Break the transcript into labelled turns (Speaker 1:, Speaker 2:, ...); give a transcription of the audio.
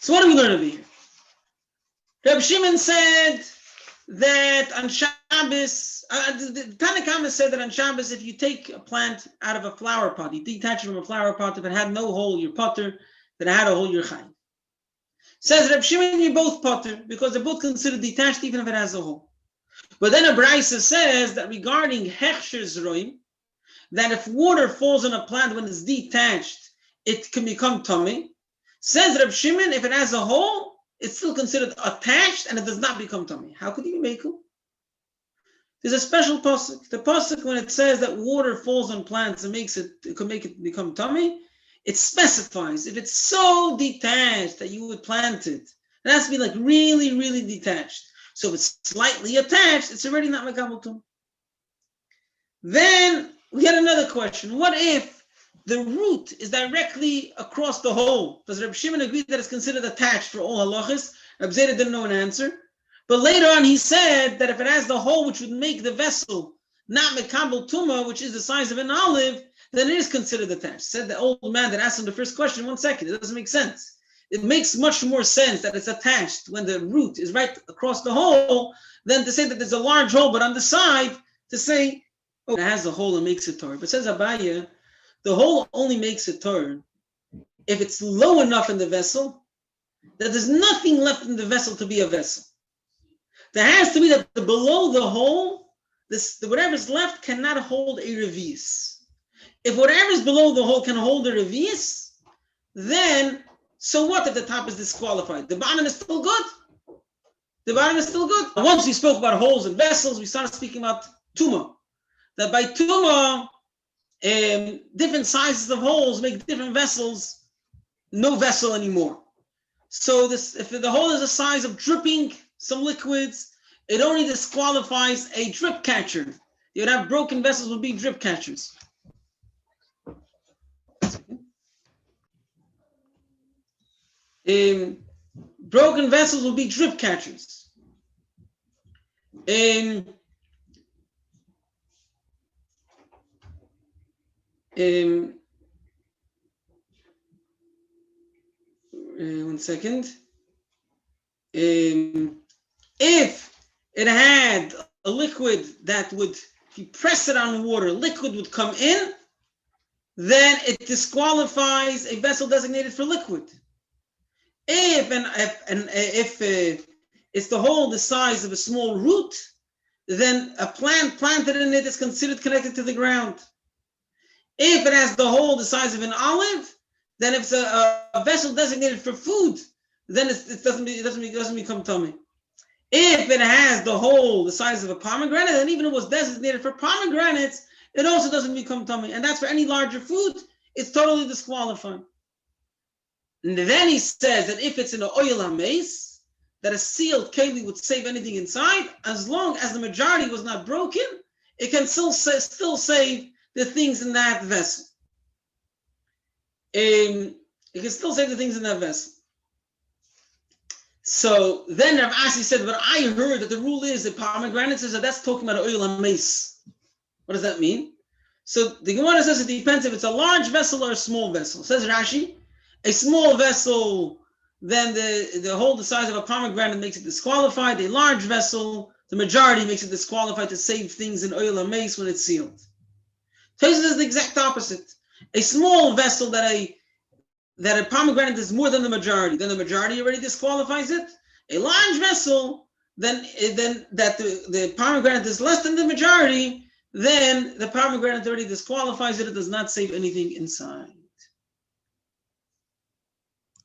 Speaker 1: So what do we learn over here? Reb Shimon said that on Shabbos, the Tanna Kama said that on Shabbos, if you take a plant out of a flower pot, you detach it from a flower pot, if it had no hole, you're potter, that it had a hole, you're chayv. Says Reb Shimon, you're both potter, because they're both considered detached, even if it has a hole. But then a Braisa says that regarding hechsher zroim, that if water falls on a plant when it's detached, it can become tummy. Says Reb Shimon, if it has a hole, it's still considered attached and it does not become tummy. How could you make it? There's a special pasuk. The pasuk, when it says that water falls on plants and it could make it become tummy, it specifies if it's so detached that you would plant it. It has to be like really, really detached. So if it's slightly attached, it's already not mekabel tummy. Then we had another question. What if the root is directly across the hole? Does Reb Shimon agree that it's considered attached for all halachas? Reb Zera didn't know an answer. But later on he said that if it has the hole which would make the vessel not mekabel tumah, which is the size of an olive, then it is considered attached. Said the old man that asked him the first question, 1 second, it doesn't make sense. It makes much more sense that it's attached when the root is right across the hole than to say that there's a large hole, but on the side, to say, oh, it has a hole and makes it torn. But says Abaya, the hole only makes it torn if it's low enough in the vessel that there's nothing left in the vessel to be a vessel. There has to be that below the hole, whatever's left cannot hold a revius. If whatever's below the hole can hold a revius, then so what if the top is disqualified? The bottom is still good. The bottom is still good. Once we spoke about holes and vessels, we started speaking about tumah. That by tumah, different sizes of holes make different vessels, no vessel anymore. So if the hole is the size of dripping some liquids, it only disqualifies a drip catcher. You would have broken vessels would be drip catchers. Broken vessels will be drip catchers. One second. If it had a liquid that would, if you press it on water, liquid would come in, then it disqualifies a vessel designated for liquid. If it's the hole the size of a small root, then a plant planted in it is considered connected to the ground. If it has the hole the size of an olive, then if it's a vessel designated for food, then it doesn't become tummy. If it has the hole the size of a pomegranate, and even if it was designated for pomegranates, it also doesn't become tummy. And that's for any larger food, it's totally disqualified. And then he says that if it's in an oil hameis, that a sealed keli would save anything inside, as long as the majority was not broken, it can still save the things in that vessel. It can still save the things in that vessel. So then Rav Asi said, but I heard that the rule is that pomegranates is that that's talking about an oil hameis. What does that mean? So the Gemara says it depends if it's a large vessel or a small vessel. Says Rashi, a small vessel, then the hole the size of a pomegranate makes it disqualified. A large vessel, the majority makes it disqualified to save things in oil hameis when it's sealed. Tosfos is the exact opposite. A small vessel that a pomegranate is more than the majority already disqualifies it. A large vessel, then that the pomegranate is less than the majority, then the pomegranate already disqualifies it. It does not save anything inside.